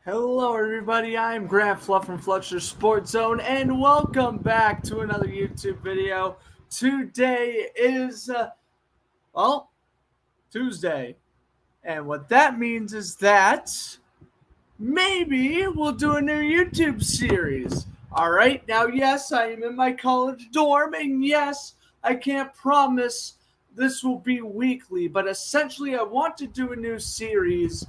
Hello, everybody. I'm Grant Fluff from Fletcher Sports Zone, and welcome back to another YouTube video. Today is, Tuesday, and what that means is that maybe we'll do a new YouTube series. All right, now, yes, I am in my college dorm, and yes, I can't promise this will be weekly, but essentially, I want to do a new series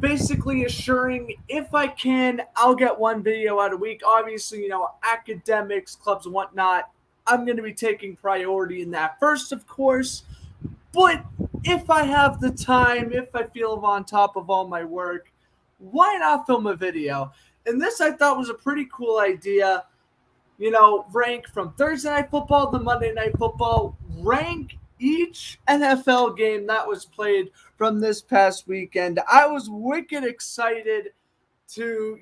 basically assuring if I can, I'll get one video out a week. Obviously, academics, clubs, and whatnot, I'm going to be taking priority in that first, of course. But if I have the time, if I feel I'm on top of all my work, why not film a video? And this I thought was a pretty cool idea. Rank from Thursday Night Football to Monday Night Football, rank each NFL game that was played from this past weekend. I was wicked excited to,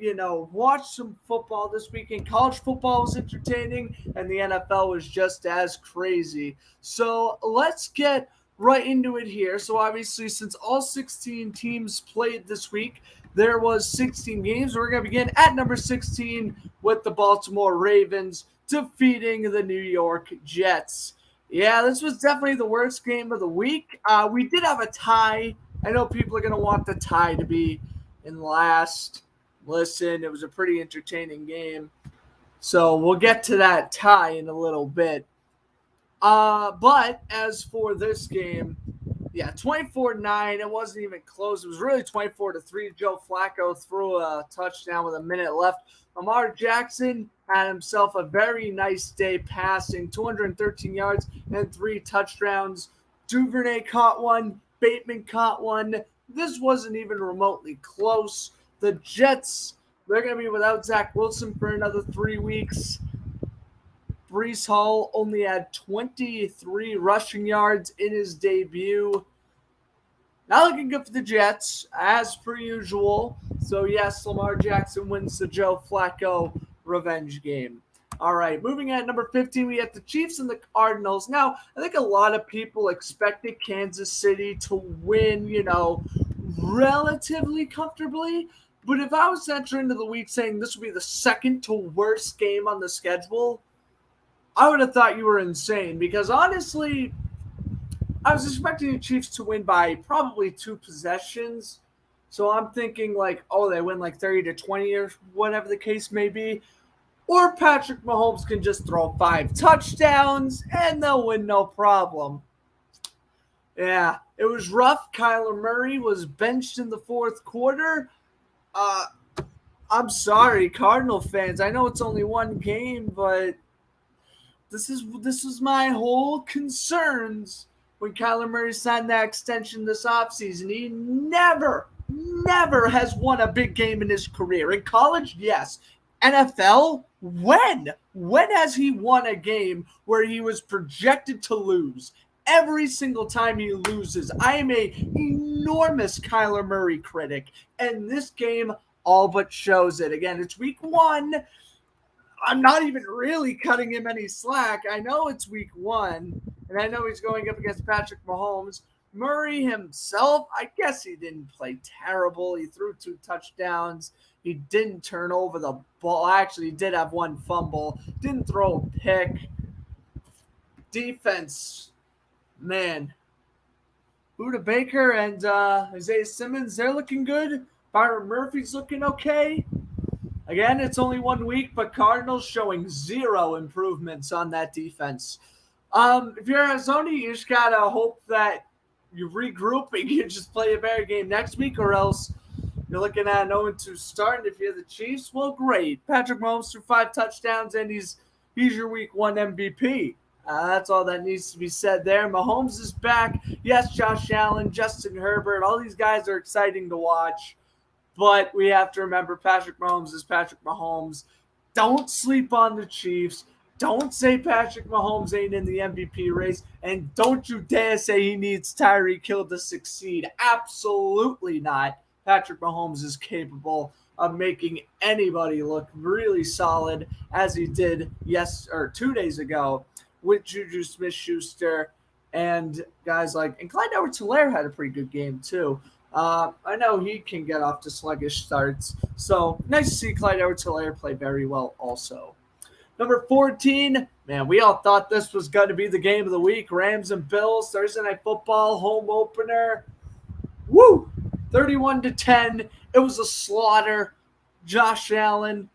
watch some football this weekend. College football was entertaining, and the NFL was just as crazy. So let's get right into it here. So obviously, since all 16 teams played this week, there was 16 games. We're going to begin at number 16 with the Baltimore Ravens defeating the New York Jets. Yeah, this was definitely the worst game of the week. We did have a tie. I know people are going to want the tie to be in last. Listen, it was a pretty entertaining game. So we'll get to that tie in a little bit. But as for this game, 24-9. It wasn't even close. It was really 24-3. Joe Flacco threw a touchdown with a minute left. Lamar Jackson had himself a very nice day passing, 213 yards and 3 touchdowns. Duvernay caught one. Bateman caught one. This wasn't even remotely close. The Jets, they're going to be without Zach Wilson for another 3 weeks. Breece Hall only had 23 rushing yards in his debut. Not looking good for the Jets, as per usual. So, yes, Lamar Jackson wins the Joe Flacco revenge game. All right, moving at number 15, we have the Chiefs and the Cardinals. Now, I think a lot of people expected Kansas City to win, relatively comfortably. But if I was to enter into the week saying this would be the second to worst game on the schedule, I would have thought you were insane because honestly, I was expecting the Chiefs to win by probably 2 possessions. So I'm thinking they win 30-20 or whatever the case may be. Or Patrick Mahomes can just throw 5 touchdowns and they'll win no problem. Yeah, it was rough. Kyler Murray was benched in the fourth quarter. I'm sorry, Cardinal fans. I know it's only one game, but this was my whole concerns when Kyler Murray signed that extension this offseason. He never has won a big game in his career. In college, yes. NFL, when? When has he won a game where he was projected to lose? Every single time he loses. I am an enormous Kyler Murray critic, and this game all but shows it. Again, it's week 1. I'm not even really cutting him any slack. I know it's week 1, and I know he's going up against Patrick Mahomes. Murray himself, I guess he didn't play terrible. He threw 2 touchdowns. He didn't turn over the ball. Actually, he did have 1 fumble. Didn't throw a pick. Defense, man. Buda Baker and Isaiah Simmons, they're looking good. Byron Murphy's looking okay. Again, it's only 1 week, but Cardinals showing 0 improvements on that defense. If you're Arizona, you just got to hope that you regroup and you just play a better game next week, or else you're looking at an 0-2 start. And if you're the Chiefs, well, great. Patrick Mahomes threw 5 touchdowns, and he's your week 1 MVP. That's all that needs to be said there. Mahomes is back. Yes, Josh Allen, Justin Herbert, all these guys are exciting to watch. But we have to remember Patrick Mahomes is Patrick Mahomes. Don't sleep on the Chiefs. Don't say Patrick Mahomes ain't in the MVP race. And don't you dare say he needs Tyreek Hill to succeed. Absolutely not. Patrick Mahomes is capable of making anybody look really solid, as he did 2 days ago with Juju Smith-Schuster and guys and Clyde Edwards-Helaire had a pretty good game too. I know he can get off to sluggish starts. So nice to see Clyde Edwards-Helaire play very well also. Number 14, man, we all thought this was going to be the game of the week. Rams and Bills, Thursday Night Football, home opener. Woo! 31-10. It was a slaughter. Josh Allen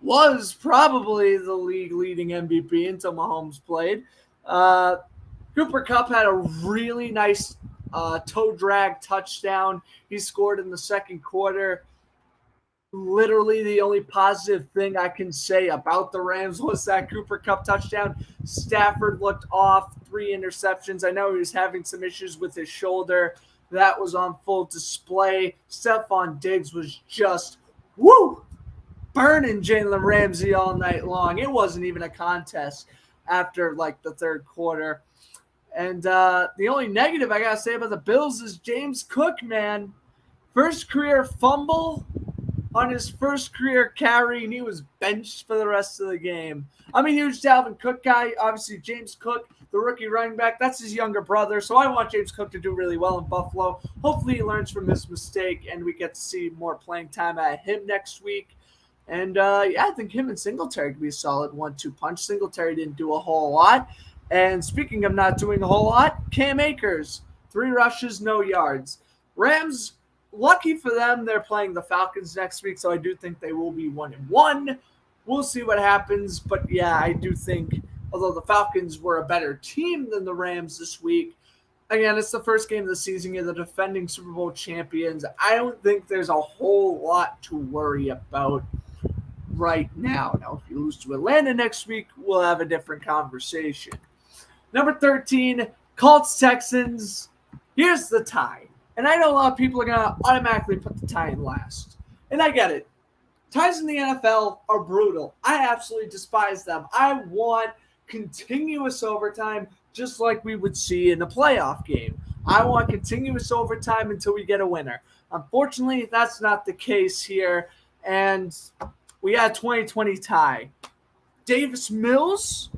was probably the league-leading MVP until Mahomes played. Cooper Kupp had a really nice toe drag touchdown. He scored in the second quarter. Literally the only positive thing I can say about the Rams was that Cooper Kupp touchdown. Stafford looked off, 3 interceptions. I know he was having some issues with his shoulder. That was on full display. Stephon Diggs was just, burning Jalen Ramsey all night long. It wasn't even a contest after like the third quarter. And the only negative I got to say about the Bills is James Cook, man. First career fumble on his first career carry, and he was benched for the rest of the game. I'm a huge Dalvin Cook guy. Obviously, James Cook, the rookie running back, that's his younger brother. So I want James Cook to do really well in Buffalo. Hopefully he learns from his mistake, and we get to see more playing time at him next week. And, I think him and Singletary could be a solid 1-2 punch. Singletary didn't do a whole lot. And speaking of not doing a whole lot, Cam Akers, 3 rushes, no yards. Rams, lucky for them, they're playing the Falcons next week, so I do think they will be 1-1. We'll see what happens, but yeah, I do think, although the Falcons were a better team than the Rams this week, again, it's the first game of the season. You're the defending Super Bowl champions. I don't think there's a whole lot to worry about right now. Now, if you lose to Atlanta next week, we'll have a different conversation. Number 13, Colts Texans. Here's the tie. And I know a lot of people are going to automatically put the tie in last. And I get it. Ties in the NFL are brutal. I absolutely despise them. I want continuous overtime just like we would see in a playoff game. I want continuous overtime until we get a winner. Unfortunately, that's not the case here. And we got a 2020 tie. Davis Mills,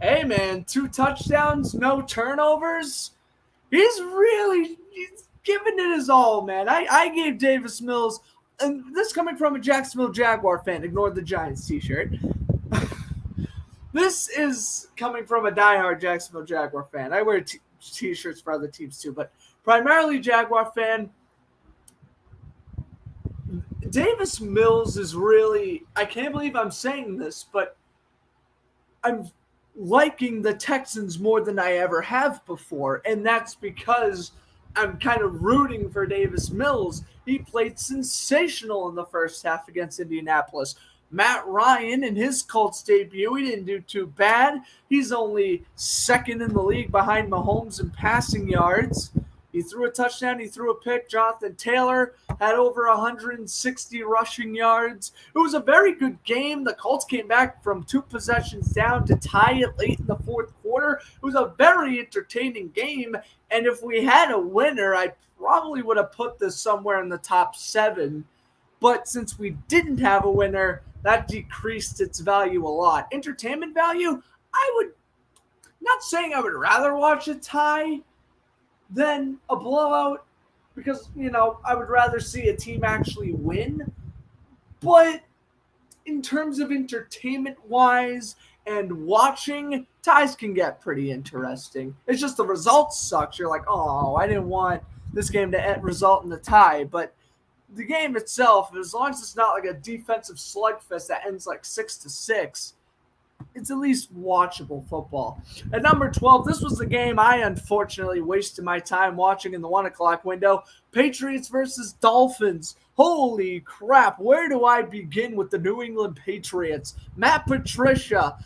hey man, 2 touchdowns, no turnovers. He's giving it his all, man. I gave Davis Mills, and this coming from a Jacksonville Jaguar fan, ignore the Giants t-shirt. This is coming from a diehard Jacksonville Jaguar fan. I wear t-shirts for other teams too, but primarily Jaguar fan. Davis Mills is really, I can't believe I'm saying this, but I'm liking the Texans more than I ever have before, and that's because I'm kind of rooting for Davis Mills. He played sensational in the first half against Indianapolis. Matt Ryan in his Colts debut, he didn't do too bad. He's only second in the league behind Mahomes in passing yards. He threw a touchdown. He threw a pick. Jonathan Taylor had over 160 rushing yards. It was a very good game. The Colts came back from 2 possessions down to tie it late in the fourth quarter. It was a very entertaining game. And if we had a winner, I probably would have put this somewhere in the top 7. But since we didn't have a winner, that decreased its value a lot. Entertainment value, not saying I would rather watch a tie than a blowout, because, I would rather see a team actually win. But in terms of entertainment-wise and watching, ties can get pretty interesting. It's just the results suck. You're like, oh, I didn't want this game to result in a tie. But the game itself, as long as it's not like a defensive slugfest that ends like 6-6, it's at least watchable football. At number 12, this was the game I unfortunately wasted my time watching in the 1 o'clock window. Patriots versus Dolphins. Holy crap, where do I begin with the New England Patriots? Matt Patricia,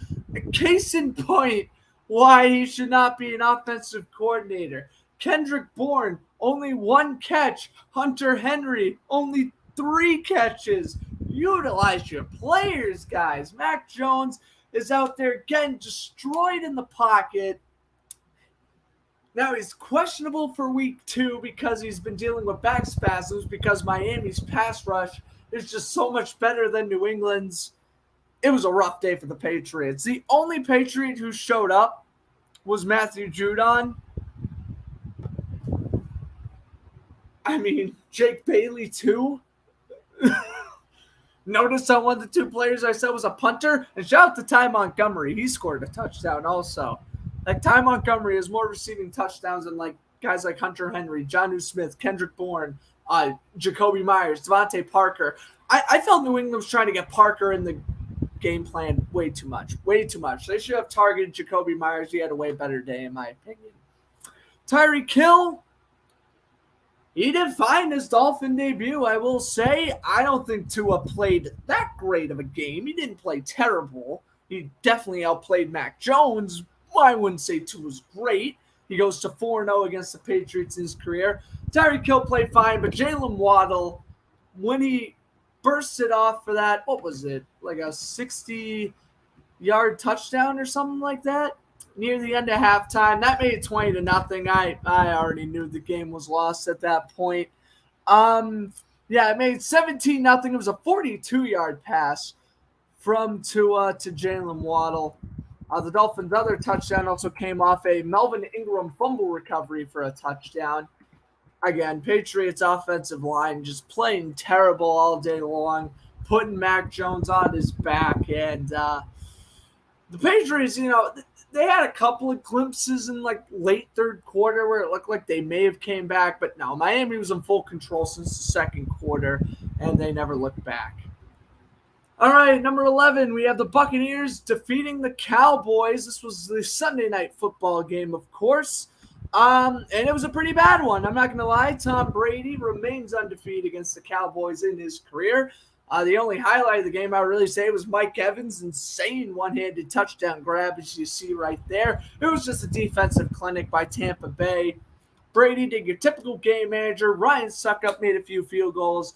case in point why he should not be an offensive coordinator. Kendrick Bourne, only 1 catch. Hunter Henry, only 3 catches. Utilize your players, guys. Mac Jones is out there getting destroyed in the pocket. Now he's questionable for week 2 because he's been dealing with back spasms because Miami's pass rush is just so much better than New England's. It was a rough day for the Patriots. The only Patriot who showed up was Matthew Judon. I mean, Jake Bailey too. Notice on one of the two players I said was a punter. And shout out to Ty Montgomery. He scored a touchdown also. Like, Ty Montgomery has more receiving touchdowns than like guys like Hunter Henry, Jonnu Smith, Kendrick Bourne, Jacoby Myers, Devontae Parker. I felt New England was trying to get Parker in the game plan way too much. Way too much. They should have targeted Jacoby Myers. He had a way better day, in my opinion. Tyreek Hill, he did fine his Dolphin debut, I will say. I don't think Tua played that great of a game. He didn't play terrible. He definitely outplayed Mac Jones. I wouldn't say Tua was great. He goes to 4-0 against the Patriots in his career. Tyreek Hill played fine, but Jalen Waddle, when he bursted off for that, what was it, like a 60-yard touchdown or something like that? Near the end of halftime, that made it 20-0. I already knew the game was lost at that point. It made 17-0. It was a 42-yard pass from Tua to Jalen Waddle. The Dolphins' other touchdown also came off a Melvin Ingram fumble recovery for a touchdown. Again, Patriots' offensive line just playing terrible all day long, putting Mac Jones on his back, and the Patriots, they had a couple of glimpses in like late third quarter where it looked like they may have came back, but no, Miami was in full control since the second quarter, and they never looked back. All right, number 11, we have the Buccaneers defeating the Cowboys. This was the Sunday night football game, of course, and it was a pretty bad one. I'm not going to lie. Tom Brady remains undefeated against the Cowboys in his career. The only highlight of the game I would really say was Mike Evans' insane one-handed touchdown grab, as you see right there. It was just a defensive clinic by Tampa Bay. Brady did your typical game manager. Ryan Suckup made a few field goals.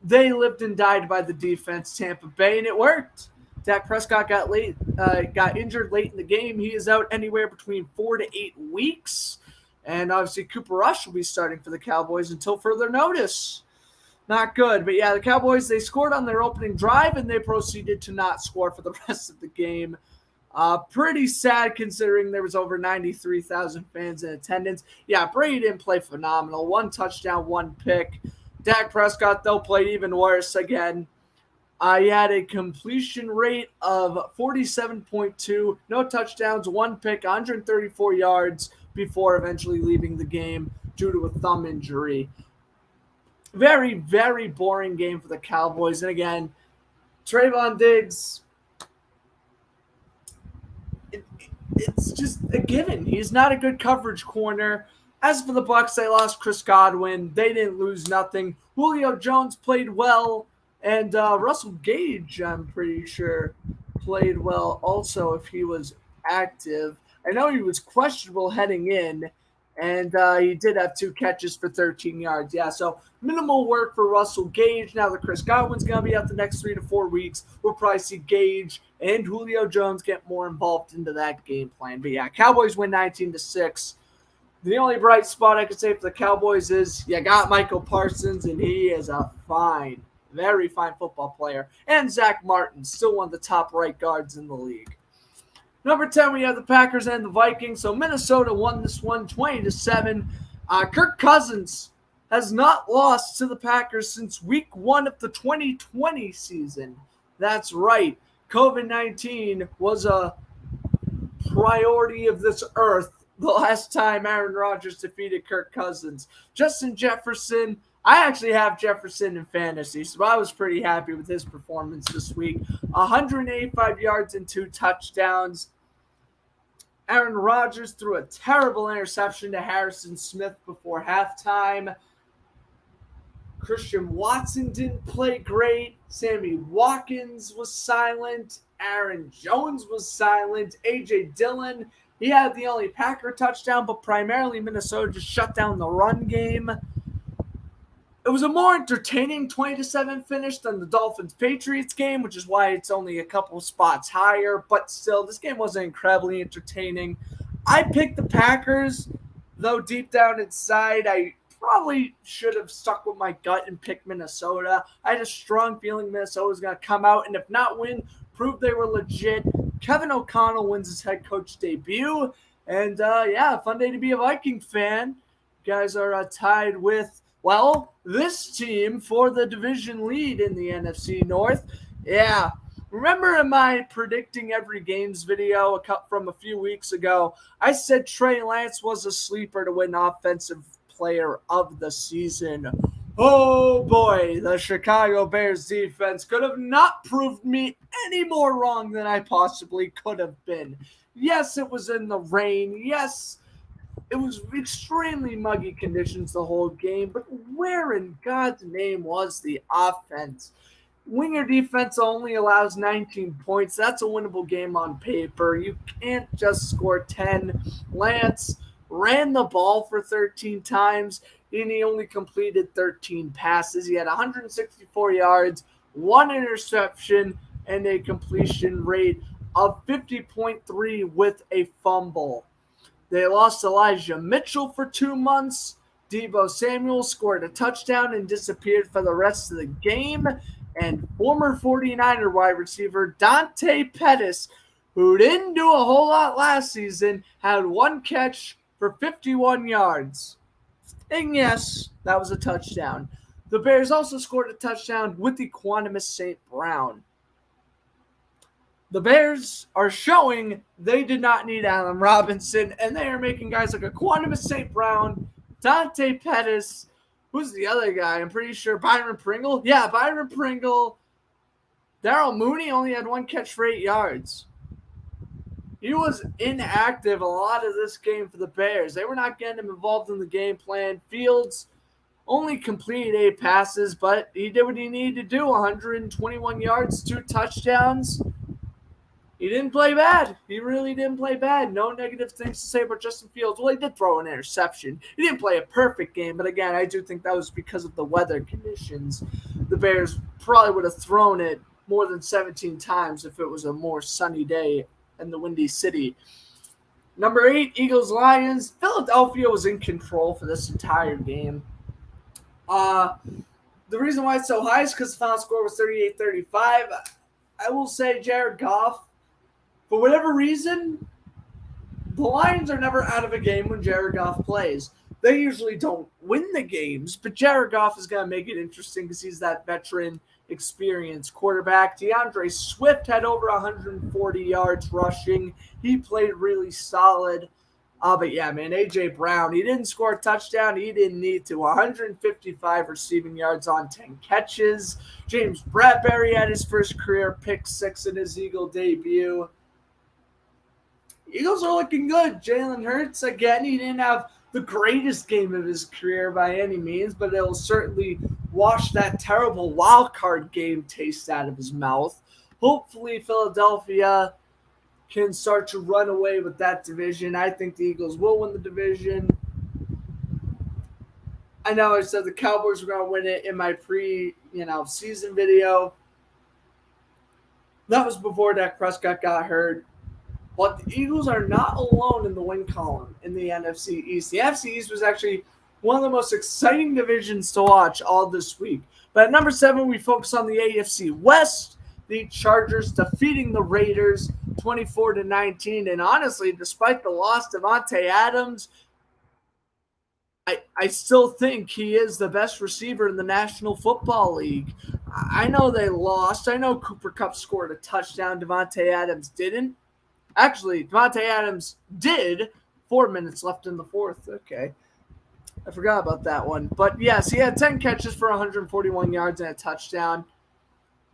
They lived and died by the defense, Tampa Bay, and it worked. Dak Prescott got injured late in the game. He is out anywhere between 4 to 8 weeks. And obviously Cooper Rush will be starting for the Cowboys until further notice. Not good. But yeah, the Cowboys, they scored on their opening drive, and they proceeded to not score for the rest of the game. Pretty sad considering there was over 93,000 fans in attendance. Yeah, Brady didn't play phenomenal. 1 touchdown, 1 pick. Dak Prescott, though, played even worse again. He had a completion rate of 47.2, no touchdowns, 1 pick, 134 yards before eventually leaving the game due to a thumb injury. Very, very boring game for the Cowboys. And again, Trayvon Diggs, it's just a given. He's not a good coverage corner. As for the Bucs, they lost Chris Godwin. They didn't lose nothing. Julio Jones played well. And Russell Gage, I'm pretty sure, played well also if he was active. I know he was questionable heading in. And he did have 2 catches for 13 yards. Yeah, so minimal work for Russell Gage. Now that Chris Godwin's going to be out the next 3 to 4 weeks, we'll probably see Gage and Julio Jones get more involved into that game plan. But yeah, Cowboys win 19-6. The only bright spot I could say for the Cowboys is you got Michael Parsons, and he is a fine, very fine football player. And Zach Martin, still one of the top right guards in the league. Number 10, we have the Packers and the Vikings. So Minnesota won this one 20-7. Kirk Cousins has not lost to the Packers since week 1 of the 2020 season. That's right. COVID-19 was a priority of this earth the last time Aaron Rodgers defeated Kirk Cousins. Justin Jefferson, I actually have Jefferson in fantasy, so I was pretty happy with his performance this week. 185 yards and 2 touchdowns. Aaron Rodgers threw a terrible interception to Harrison Smith before halftime. Christian Watson didn't play great. Sammy Watkins was silent. Aaron Jones was silent. A.J. Dillon, he had the only Packer touchdown, but primarily Minnesota just shut down the run game. It was a more entertaining 20-7 finish than the Dolphins-Patriots game, which is why it's only a couple spots higher. But still, this game wasn't incredibly entertaining. I picked the Packers, though deep down inside, I probably should have stuck with my gut and picked Minnesota. I had a strong feeling Minnesota was going to come out, and if not win, prove they were legit. Kevin O'Connell wins his head coach debut. And, fun day to be a Viking fan. You guys are tied with Well, this team for the division lead in the NFC North, yeah. Remember in my predicting every games video from a few weeks ago, I said Trey Lance was a sleeper to win Offensive Player of the Season. Oh boy, the Chicago Bears defense could have not proved me any more wrong than I possibly could have been. Yes, it was in the rain. Yes, it was extremely muggy conditions the whole game, but where in God's name was the offense? Winger defense only allows 19 points. That's a winnable game on paper. You can't just score 10. Lance ran the ball for 13 times, and he only completed 13 passes. He had 164 yards, one interception, and a completion rate of 50.3 with a fumble. They lost Elijah Mitchell for 2 months. Deebo Samuel scored a touchdown and disappeared for the rest of the game. And former 49er wide receiver Dante Pettis, who didn't do a whole lot last season, had one catch for 51 yards. And yes, that was a touchdown. The Bears also scored a touchdown with Equanimus St. Brown. The Bears are showing they did not need Allen Robinson, and they are making guys like Equanimus St. Brown, Dante Pettis. Who's the other guy? I'm pretty sure Byron Pringle. Yeah, Byron Pringle. Darrell Mooney only had one catch for 8 yards. He was inactive a lot of this game for the Bears. They were not getting him involved in the game plan. Fields only completed 8 passes, but he did what he needed to do. 121 yards, 2 touchdowns. He didn't play bad. He really didn't play bad. No negative things to say about Justin Fields. Well, he did throw an interception. He didn't play a perfect game, but again, I do think that was because of the weather conditions. The Bears probably would have thrown it more than 17 times if it was a more sunny day in the Windy City. Number 8, Eagles-Lions. Philadelphia was in control for this entire game. The reason why it's so high is because the final score was 38-35. I will say Jared Goff, for whatever reason, the Lions are never out of a game when Jared Goff plays. They usually don't win the games, but Jared Goff is going to make it interesting because he's that veteran, experienced quarterback. DeAndre Swift had over 140 yards rushing. He played really solid. But yeah, man, A.J. Brown, he didn't score a touchdown. He didn't need to. 155 receiving yards on 10 catches. James Bradbury had his first career pick 6 in his Eagle debut. Eagles are looking good. Jalen Hurts, again, he didn't have the greatest game of his career by any means, but it'll certainly wash that terrible wild card game taste out of his mouth. Hopefully, Philadelphia can start to run away with that division. I think the Eagles will win the division. I know I said the Cowboys were going to win it in my season video. That was before Dak Prescott got hurt. But the Eagles are not alone in the win column in the NFC East. The NFC East was actually one of the most exciting divisions to watch all this week. But at number 7, we focus on the AFC West. The Chargers defeating the Raiders 24-19. And honestly, despite the loss of Devontae Adams, I still think he is the best receiver in the National Football League. I know they lost. I know Cooper Kupp scored a touchdown. Devontae Adams didn't. Actually, Devontae Adams did. 4 minutes left in the fourth. Okay. I forgot about that one. But yes, he had 10 catches for 141 yards and a touchdown.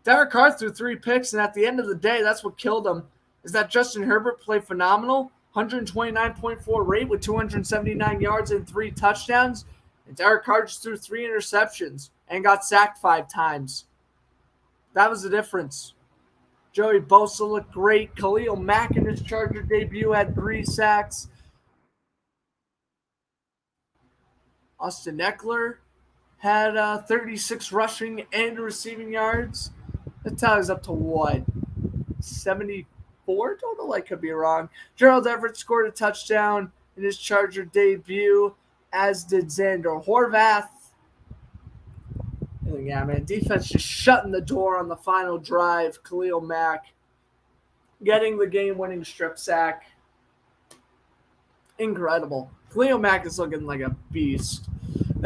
Derek Carr threw 3 picks, and at the end of the day, that's what killed him, is that Justin Herbert played phenomenal, 129.4 rate with 279 yards and 3 touchdowns, and Derek Carr just threw 3 interceptions and got sacked 5 times. That was the difference. Joey Bosa looked great. Khalil Mack in his Charger debut had 3 sacks. Austin Eckler had 36 rushing and receiving yards. That tallies up to what? 74 total? I could be wrong. Gerald Everett scored a touchdown in his Charger debut, as did Xander Horvath. And yeah, man, defense just shutting the door on the final drive. Khalil Mack getting the game-winning strip sack. Incredible. Khalil Mack is looking like a beast.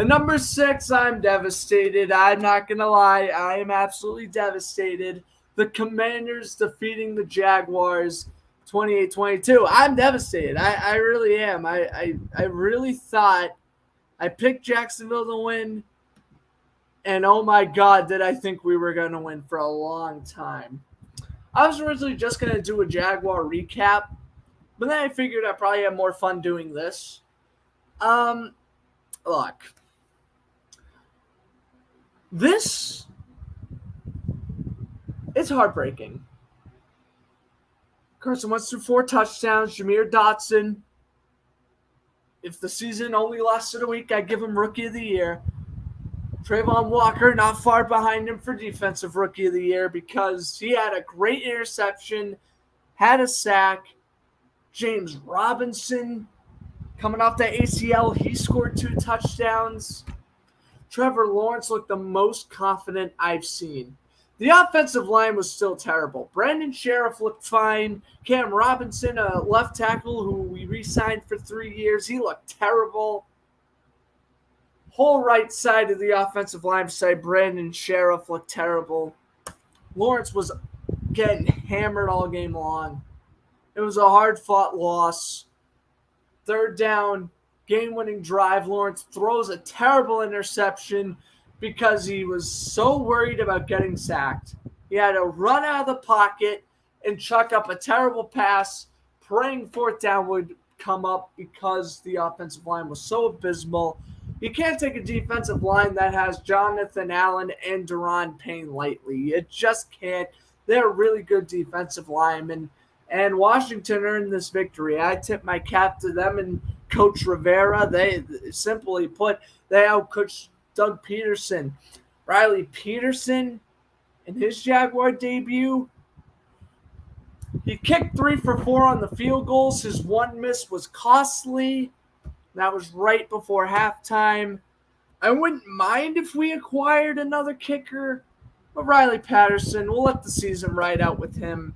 At number 6, I'm devastated. I'm not going to lie. I am absolutely devastated. The Commanders defeating the Jaguars 28-22. I'm devastated. I really am. I really thought I picked Jacksonville to win. And oh my God, did I think we were going to win for a long time. I was originally just going to do a Jaguar recap, but then I figured I'd probably have more fun doing this. Look. This is heartbreaking. Carson Wentz threw 4 touchdowns. Jameer Dotson. If the season only lasted a week, I'd give him Rookie of the Year. Trayvon Walker not far behind him for Defensive Rookie of the Year because he had a great interception, had a sack. James Robinson, coming off that ACL, he scored 2 touchdowns. Trevor Lawrence looked the most confident I've seen. The offensive line was still terrible. Brandon Sheriff looked fine. Cam Robinson, a left tackle who we re-signed for 3 years, he looked terrible. Whole right side of the offensive line beside Brandon Sheriff looked terrible. Lawrence was getting hammered all game long. It was a hard-fought loss. 3rd down, game-winning drive. Lawrence throws a terrible interception because he was so worried about getting sacked. He had to run out of the pocket and chuck up a terrible pass, praying 4th down would come up because the offensive line was so abysmal. You can't take a defensive line that has Jonathan Allen and Daron Payne lightly. You just can't. They're really good defensive linemen. And Washington earned this victory. I tip my cap to them and Coach Rivera. They, simply put, they outcoached Doug Peterson. Riley Peterson, in his Jaguar debut, he kicked 3 for 4 on the field goals. His one miss was costly. That was right before halftime. I wouldn't mind if we acquired another kicker, but Riley Patterson, we'll let the season ride out with him,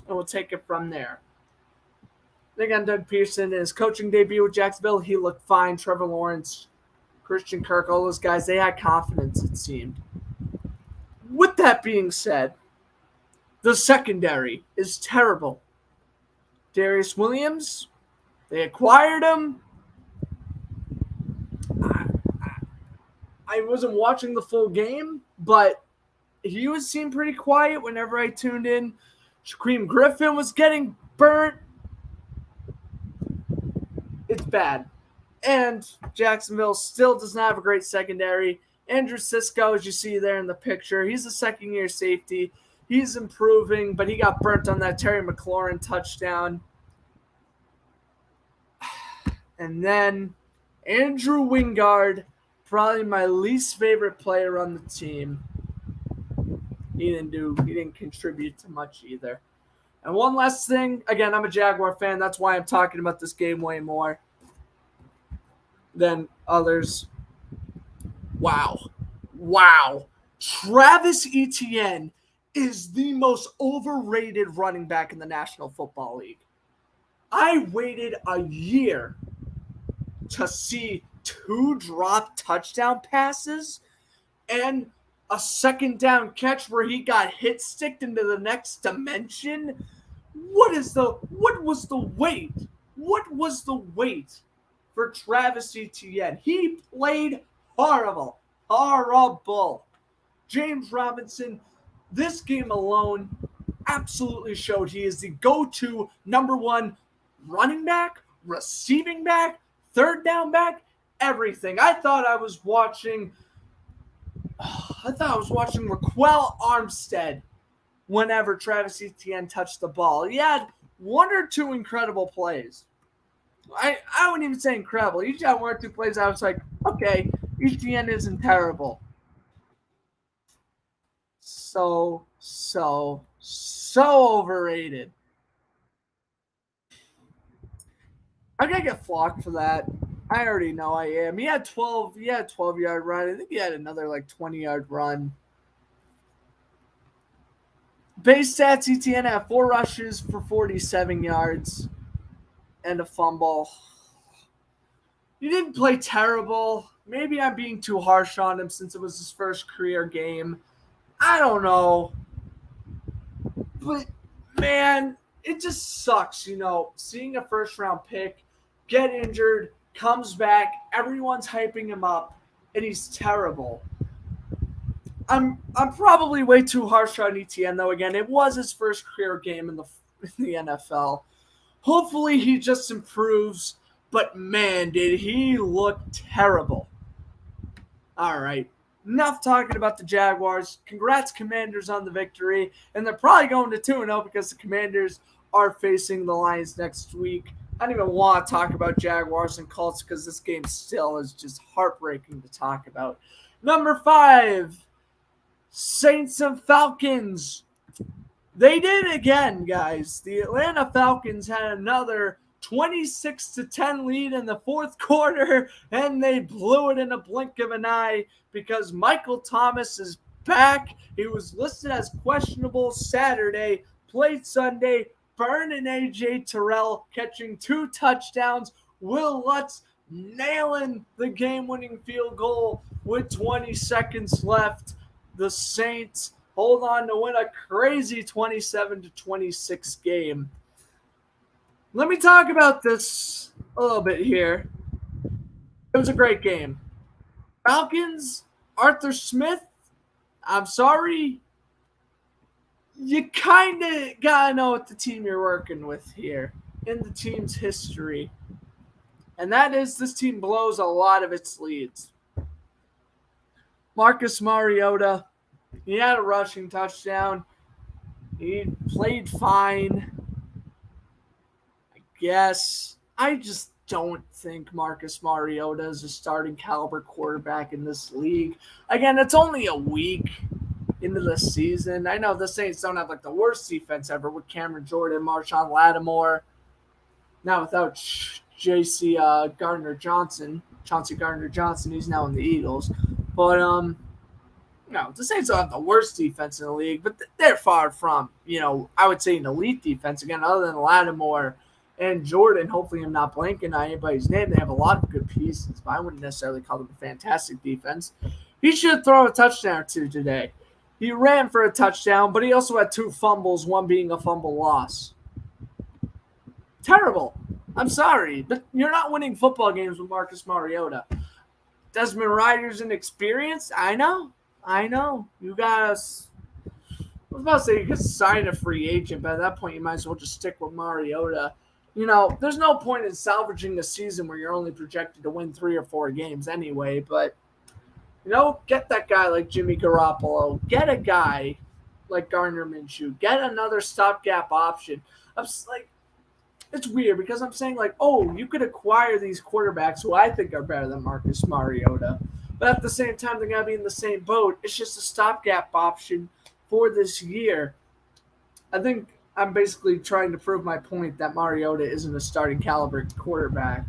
and we'll take it from there. Then on Doug Peterson in his coaching debut with Jacksonville, he looked fine. Trevor Lawrence, Christian Kirk, all those guys, they had confidence, it seemed. With that being said, the secondary is terrible. Darius Williams, they acquired him. I wasn't watching the full game, but he was seemed pretty quiet whenever I tuned in. Shaquem Griffin was getting burnt. It's bad. And Jacksonville still does not have a great secondary. Andrew Sisko, as you see there in the picture, he's a second-year safety. He's improving, but he got burnt on that Terry McLaurin touchdown. And then Andrew Wingard, probably my least favorite player on the team. He didn't contribute to much either. And one last thing, again, I'm a Jaguar fan. That's why I'm talking about this game way more than others. Wow. Travis Etienne is the most overrated running back in the National Football League. I waited a year to see 2 drop touchdown passes and a 2nd down catch where he got hit sticked into the next dimension. What was the wait? What was the wait for Travis Etienne? He played horrible. James Robinson, this game alone absolutely showed he is the go-to number 1 running back, receiving back, 3rd down back, everything. I thought I was watching Raquel Armstead whenever Travis Etienne touched the ball. He had 1 or 2 incredible plays. I wouldn't even say incredible. He just had 1 or 2 plays. I was like, okay, Etienne isn't terrible. So overrated. I'm going to get flocked for that. I already know I am. He had 12-yard run. I think he had another 20-yard run. Base stats, Etienne had 4 rushes for 47 yards and a fumble. He didn't play terrible. maybe I'm being too harsh on him since it was his first career game. I don't know. But man, it just sucks, seeing a first round pick get injured, comes back, everyone's hyping him up, and he's terrible. I'm probably way too harsh on ETN though. Again, it was his first career game in the NFL. Hopefully he just improves, but man, did he look terrible. All right. Enough talking about the Jaguars. Congrats, Commanders, on the victory. And they're probably going to 2-0 because the Commanders are facing the Lions next week. I don't even want to talk about Jaguars and Colts because this game still is just heartbreaking to talk about. Number 5, Saints and Falcons. They did it again, guys. The Atlanta Falcons had another 26-10 lead in the fourth quarter, and they blew it in a blink of an eye because Michael Thomas is back. He was listed as questionable Saturday, played Sunday. Burning A.J. Terrell catching 2 touchdowns. Will Lutz nailing the game-winning field goal with 20 seconds left. The Saints hold on to win a crazy 27-26 game. Let me talk about this a little bit here. It was a great game. Falcons, Arthur Smith, I'm sorry. You kind of got to know what the team you're working with here in the team's history. And that is this team blows a lot of its leads. Marcus Mariota, he had a rushing touchdown. He played fine. I guess. I just don't think Marcus Mariota is a starting caliber quarterback in this league. Again, it's only a week into the season. I know the Saints don't have the worst defense ever with Cameron Jordan, Marshawn Lattimore. Now without Chauncey Gardner-Johnson. He's now in the Eagles. But the Saints don't have the worst defense in the league, but they're far from, I would say an elite defense. Again, other than Lattimore and Jordan, hopefully I'm not blanking on anybody's name. They have a lot of good pieces, but I wouldn't necessarily call them a fantastic defense. He should throw a touchdown or 2 today. He ran for a touchdown, but he also had 2 fumbles, one being a fumble loss. Terrible. I'm sorry, but you're not winning football games with Marcus Mariota. Desmond Ridder's inexperienced. I know. You guys, I was about to say you could sign a free agent, but at that point you might as well just stick with Mariota. There's no point in salvaging a season where you're only projected to win 3 or 4 games anyway, but get that guy like Jimmy Garoppolo. Get a guy like Gardner Minshew. Get another stopgap option. It's weird because I'm saying you could acquire these quarterbacks who I think are better than Marcus Mariota. But at the same time, they're going to be in the same boat. It's just a stopgap option for this year. I think I'm basically trying to prove my point that Mariota isn't a starting caliber quarterback.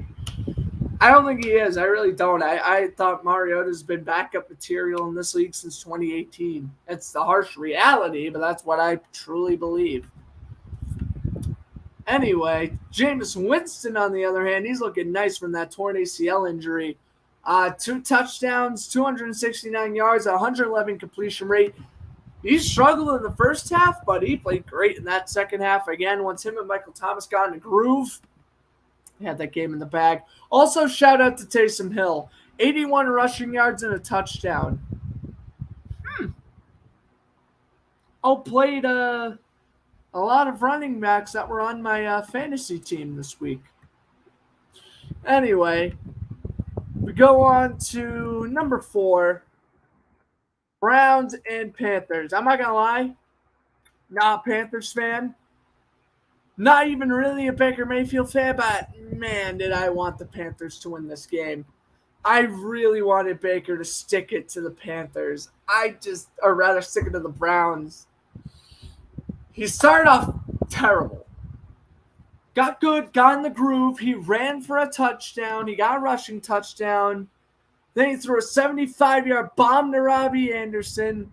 I don't think he is. I really don't. I thought Mariota's been backup material in this league since 2018. It's the harsh reality, but that's what I truly believe. Anyway, Jameis Winston, on the other hand, he's looking nice from that torn ACL injury. 2 touchdowns, 269 yards, 111 completion rate. He struggled in the first half, but he played great in that second half. Again, once him and Michael Thomas got in a groove, he had that game in the bag. Also, shout out to Taysom Hill. 81 rushing yards and a touchdown. Outplayed a lot of running backs that were on my fantasy team this week. Anyway, we go on to number 4, Browns and Panthers. I'm not going to lie, not a Panthers fan. Not even really a Baker Mayfield fan, but man, did I want the Panthers to win this game. I really wanted Baker to stick it to the Panthers. Or rather stick it to the Browns. He started off terrible. Got good, got in the groove. He ran for a touchdown. He got a rushing touchdown. Then he threw a 75-yard bomb to Robbie Anderson.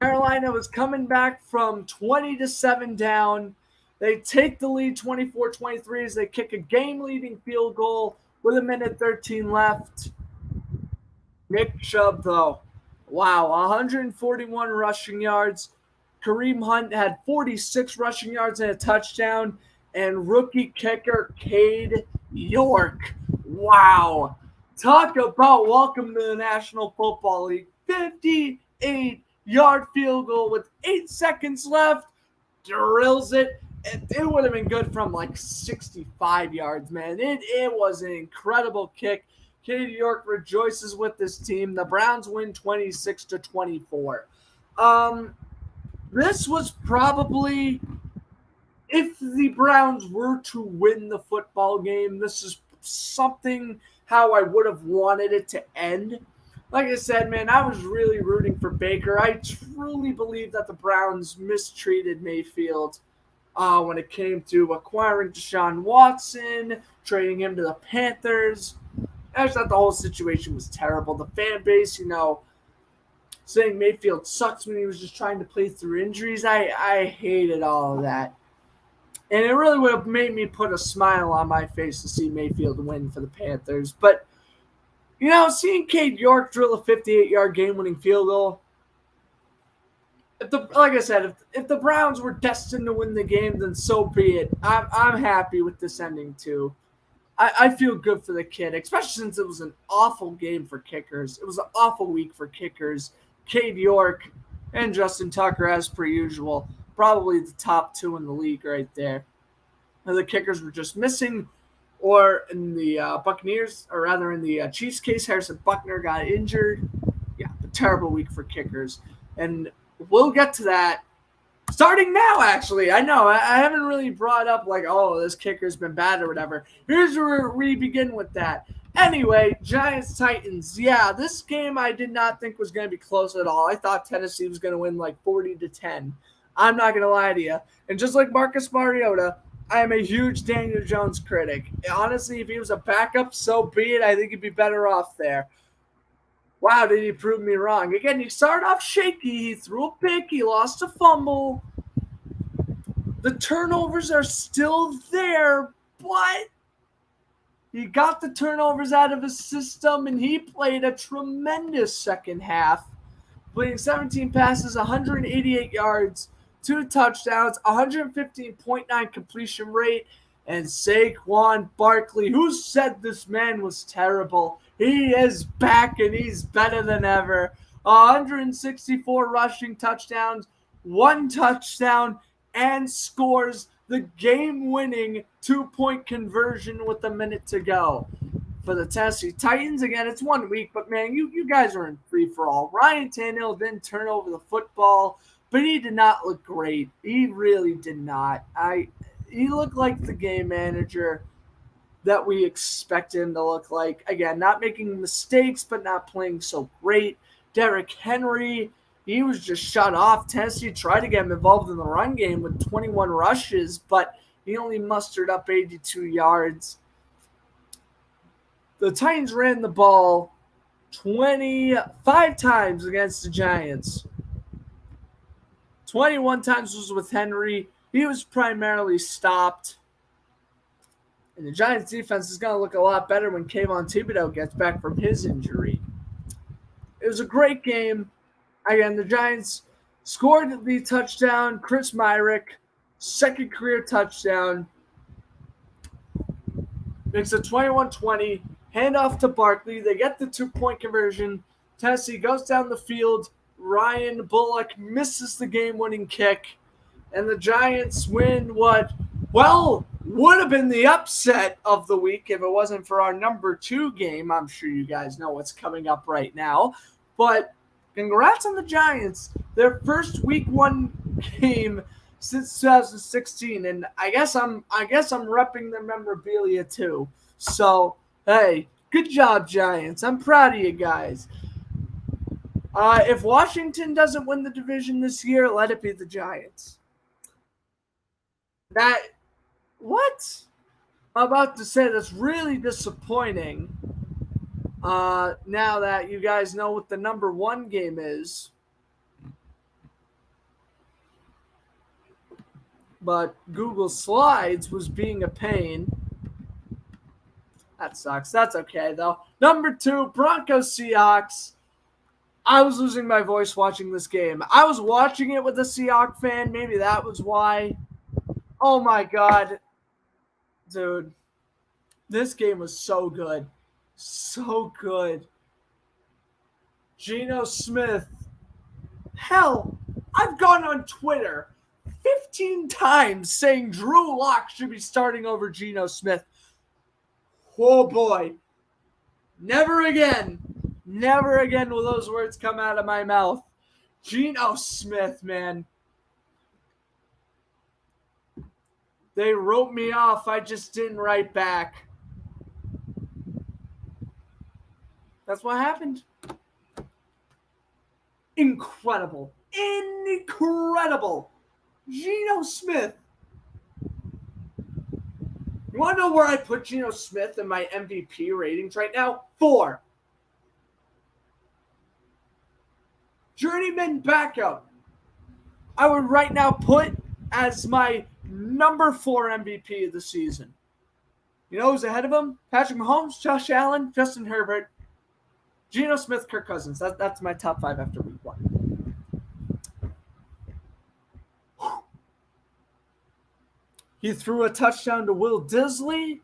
Carolina was coming back from 20-7 down. They take the lead 24-23 as they kick a game-leading field goal with a minute 13 left. Nick Chubb, though, wow, 141 rushing yards. Kareem Hunt had 46 rushing yards and a touchdown. And rookie kicker Cade York, wow. Talk about welcome to the National Football League. 58-yard field goal with 8 seconds left. Drills it. It would have been good from like 65 yards, man. It was an incredible kick. Cade York rejoices with this team. The Browns win 26-24. This was probably, if the Browns were to win the football game, this is something how I would have wanted it to end. Like I said, man, I was really rooting for Baker. I truly believe that the Browns mistreated Mayfield when it came to acquiring Deshaun Watson, trading him to the Panthers. I just thought the whole situation was terrible. The fan base, saying Mayfield sucks when he was just trying to play through injuries. I hated all of that. And it really would have made me put a smile on my face to see Mayfield win for the Panthers. But, seeing Cade York drill a 58-yard game-winning field goal, like I said, if the Browns were destined to win the game, then so be it. I'm happy with this ending, too. I feel good for the kid, especially since it was an awful game for kickers. It was an awful week for kickers. Cade York and Justin Tucker, as per usual, probably the top two in the league right there. And the kickers were just missing, or in the Buccaneers, or rather in the Chiefs case, Harrison Buckner got injured. Yeah, a terrible week for kickers. And we'll get to that starting now, actually. I know, I haven't really brought up like, oh, this kicker's been bad or whatever. Here's where we begin with that. Anyway, Giants-Titans. Yeah, this game I did not think was going to be close at all. I thought Tennessee was going to win like 40-10. I'm not going to lie to you. And just like Marcus Mariota, I am a huge Daniel Jones critic. Honestly, if he was a backup, so be it. I think he'd be better off there. Wow, did he prove me wrong? Again, he started off shaky. He threw a pick. He lost a fumble. The turnovers are still there, but he got the turnovers out of his system, and he played a tremendous second half, playing 17 passes, 188 yards, 2 touchdowns, 115.9 completion rate, and Saquon Barkley, who said this man was terrible? He is back, and he's better than ever. 164 rushing touchdowns, 1 touchdown, and scores the game-winning 2-point conversion with a minute to go. For the Tennessee Titans, again, it's 1 week, but, man, you guys are in free-for-all. Ryan Tannehill didn't turn over the football, but he did not look great. He really did not. He looked like the game manager that we expect him to look like. Again, not making mistakes, but not playing so great. Derrick Henry, he was just shut off. Tennessee tried to get him involved in the run game with 21 rushes, but he only mustered up 82 yards. The Titans ran the ball 25 times against the Giants. 21 times was with Henry. He was primarily stopped. And the Giants defense is going to look a lot better when Kayvon Thibodeau gets back from his injury. It was a great game. Again, the Giants scored the touchdown. Chris Myrick, second career touchdown. Makes it 21-20. Handoff to Barkley. They get the 2-point conversion. Tennessee goes down the field. Ryan Bullock misses the game-winning kick. And the Giants win what, well, would have been the upset of the week if it wasn't for our number 2 game. I'm sure you guys know what's coming up right now. But congrats on the Giants. Their first week 1 game since 2016. And I guess I'm repping their memorabilia too. So, hey, good job, Giants. I'm proud of you guys. If Washington doesn't win the division this year, let it be the Giants. What? I'm about to say that's really disappointing. Now that you guys know what the number 1 game is. But Google Slides was being a pain. That sucks. That's okay, though. Number 2, Broncos Seahawks. I was losing my voice watching this game. I was watching it with a Seahawks fan. Maybe that was why. Oh, my God. Dude, this game was so good. So good. Geno Smith. Hell, I've gone on Twitter 15 times saying Drew Lock should be starting over Geno Smith. Oh boy. Never again will those words come out of my mouth. Geno Smith, man. They wrote me off. I just didn't write back. That's what happened. Incredible. Geno Smith. You want to know where I put Geno Smith in my MVP ratings right now? 4. Journeyman backup. I would right now put as my number 4 MVP of the season. You know who's ahead of him? Patrick Mahomes, Josh Allen, Justin Herbert, Geno Smith, Kirk Cousins. That's my top 5 after week 1. He threw a touchdown to Will Disley.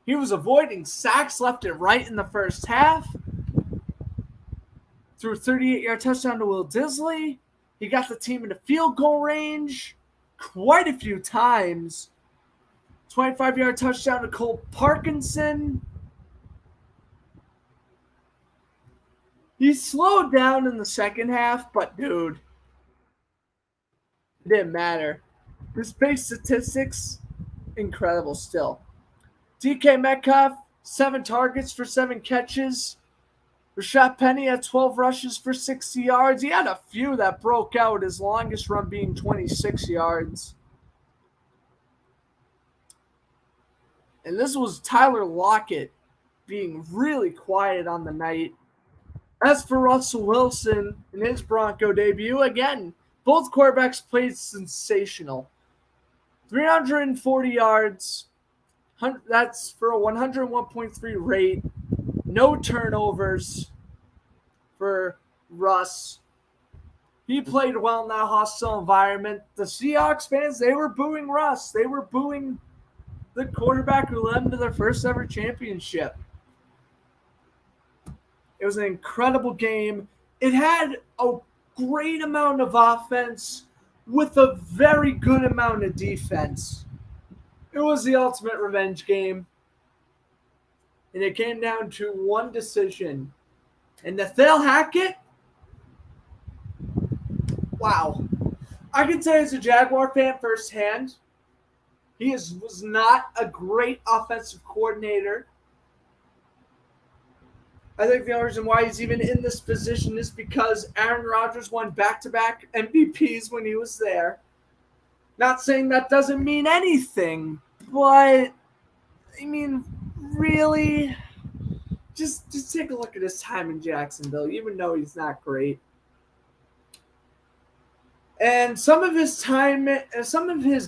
He was avoiding sacks left and right in the first half. Threw a 38-yard touchdown to Will Disley. He got the team into field goal range quite a few times. 25-yard touchdown to Cole Parkinson. He slowed down in the second half, but dude, it didn't matter. His base statistics, incredible still. DK Metcalf, 7 targets for 7 catches. Rashad Penny had 12 rushes for 60 yards. He had a few that broke out, his longest run being 26 yards. And this was Tyler Lockett being really quiet on the night. As for Russell Wilson in his Bronco debut, again, both quarterbacks played sensational. 340 yards. That's for a 101.3 rate. No turnovers for Russ. He played well in that hostile environment. The Seahawks fans, they were booing Russ. They were booing the quarterback who led them to their first ever championship. It was an incredible game. It had a great amount of offense with a very good amount of defense. It was the ultimate revenge game. And it came down to one decision. And Nathaniel Hackett, wow. I can say as a Jaguar fan firsthand, he was not a great offensive coordinator. I think the only reason why he's even in this position is because Aaron Rodgers won back-to-back MVPs when he was there. Not saying that doesn't mean anything, but, I mean, really, just take a look at his time in Jacksonville, even though he's not great. And some of his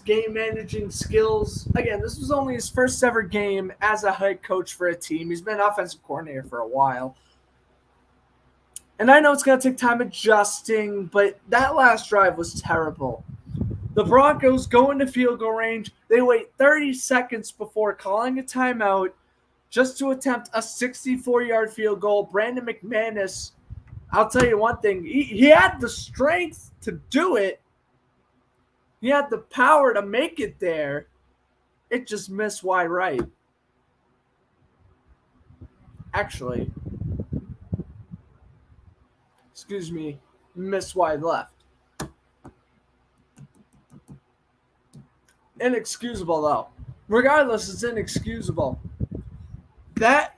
game managing skills, again, this was only his first ever game as a head coach for a team. He's been offensive coordinator for a while. And I know it's going to take time adjusting, but that last drive was terrible. The Broncos go into field goal range. They wait 30 seconds before calling a timeout just to attempt a 64-yard field goal. Brandon McManus, I'll tell you one thing. He had the strength to do it. He had the power to make it there. It just missed wide right. Actually, missed wide left. Inexcusable, though. Regardless, it's inexcusable. That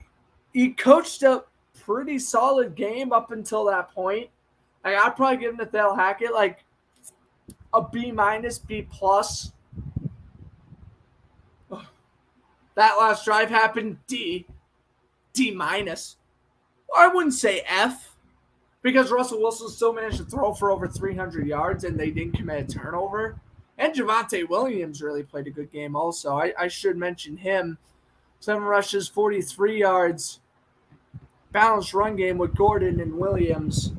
he coached a pretty solid game up until that point. I'd probably give Nathaniel Hackett like a B-, B+. That last drive happened D-. I wouldn't say F, because Russell Wilson still managed to throw for over 300 yards and they didn't commit a turnover. And Javonte Williams really played a good game also. I should mention him. 7 rushes, 43 yards. Balanced run game with Gordon and Williams.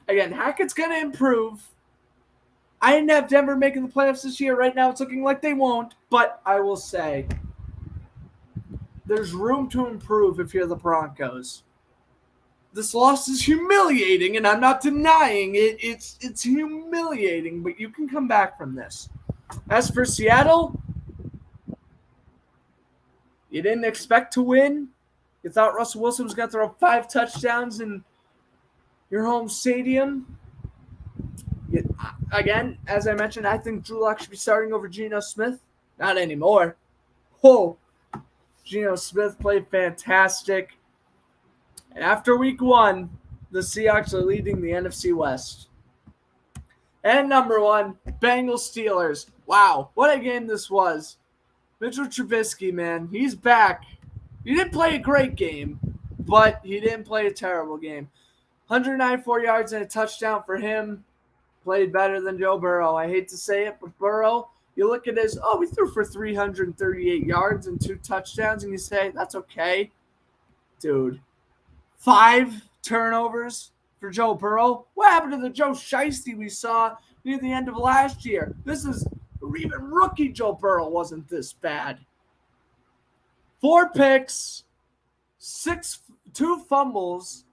Again, Hackett's going to improve. I didn't have Denver making the playoffs this year. Right now it's looking like they won't. But I will say, there's room to improve if you're the Broncos. This loss is humiliating, and I'm not denying it. It's humiliating, but you can come back from this. As for Seattle, you didn't expect to win. You thought Russell Wilson was going to throw 5 touchdowns in your home stadium. Again, as I mentioned, I think Drew Lock should be starting over Geno Smith. Not anymore. Geno Smith played fantastic. And after week 1, the Seahawks are leading the NFC West. And number 1, Bengals Steelers. Wow, what a game this was. Mitchell Trubisky, man, he's back. He didn't play a great game, but he didn't play a terrible game. 194 yards and a touchdown for him. Played better than Joe Burrow. I hate to say it, but Burrow, you look at his, we threw for 338 yards and 2 touchdowns, and you say, that's okay. Dude, 5 turnovers for Joe Burrow. What happened to the Joe Shiesty we saw near the end of last year? Even rookie Joe Burrow wasn't this bad. 4 picks, 2 fumbles,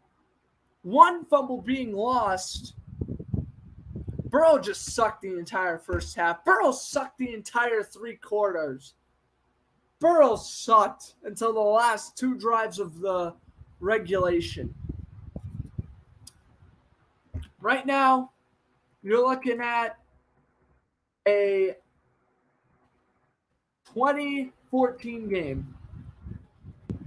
1 fumble being lost. Burrow just sucked the entire first half. Burrow sucked the entire 3 quarters. Burrow sucked until the last 2 drives of the regulation. Right now, you're looking at a 2014 game.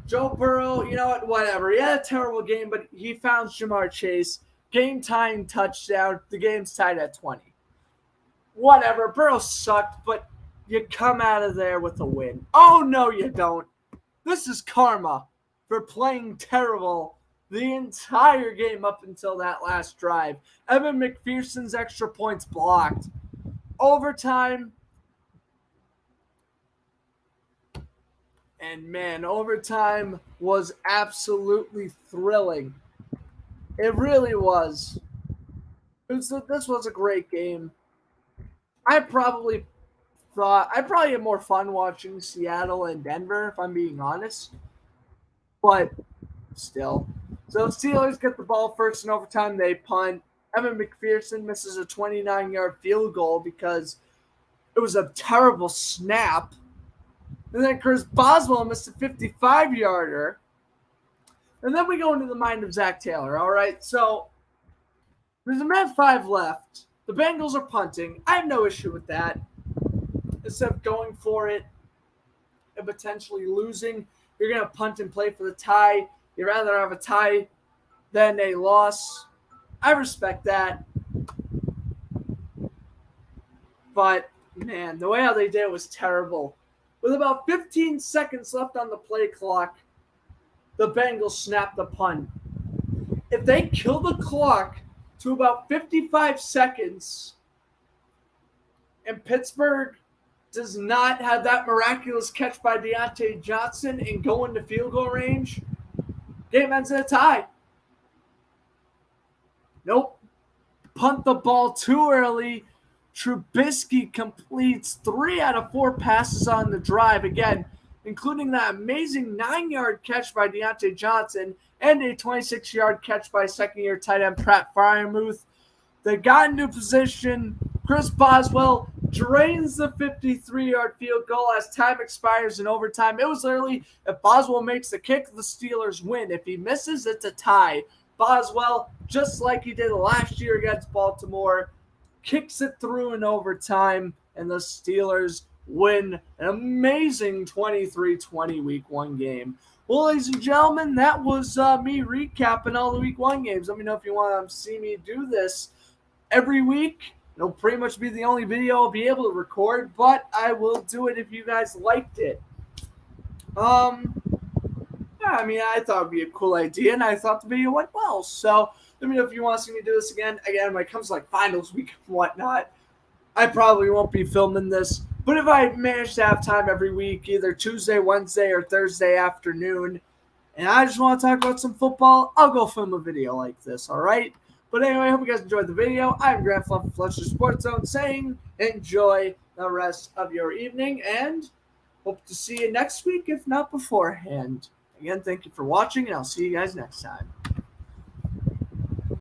Joe Burrow, you know what, whatever. He had a terrible game, but he found Jamar Chase. Game-tying touchdown. The game's tied at 20. Whatever. Burrow sucked, but you come out of there with a win. Oh, no, you don't. This is karma for playing terrible the entire game up until that last drive. Evan McPherson's extra points blocked. Overtime. And, man, overtime was absolutely thrilling. It really was. This was a great game. I probably had more fun watching Seattle and Denver, if I'm being honest. But still. So Steelers get the ball first in overtime. They punt. Evan McPherson misses a 29-yard field goal because it was a terrible snap. And then Chris Boswell missed a 55-yarder. And then we go into the mind of Zach Taylor, all right? So there's a minute 5 left. The Bengals are punting. I have no issue with that. Instead of going for it and potentially losing, you're going to punt and play for the tie. You'd rather have a tie than a loss. I respect that. But, man, the way how they did it was terrible. With about 15 seconds left on the play clock, the Bengals snapped the punt. If they kill the clock to about 55 seconds and Pittsburgh does not have that miraculous catch by Deontay Johnson and go into field goal range, game ends in a tie. Nope. Punt the ball too early. Trubisky completes 3 out of 4 passes on the drive. Again, including that amazing 9-yard catch by Deontay Johnson and a 26-yard catch by second-year tight end Pratt Freiermuth. They got into position. Chris Boswell drains the 53-yard field goal as time expires in overtime. It was literally, if Boswell makes the kick, the Steelers win. If he misses, it's a tie. Boswell, just like he did last year against Baltimore, kicks it through in overtime, and the Steelers win an amazing 23-20 Week 1 game. Well, ladies and gentlemen, that was me recapping all the Week 1 games. Let me know if you want to see me do this every week. It'll pretty much be the only video I'll be able to record, but I will do it if you guys liked it. I thought it would be a cool idea, and I thought the video went well. So let me know if you want to see me do this again. Again, when it comes to like finals week and whatnot, I probably won't be filming this But if I manage to have time every week, either Tuesday, Wednesday, or Thursday afternoon, and I just want to talk about some football, I'll go film a video like this, all right? But anyway, I hope you guys enjoyed the video. I'm Grant Fluff from Fletcher Sports Zone saying enjoy the rest of your evening and hope to see you next week, if not beforehand. Again, thank you for watching, and I'll see you guys next time.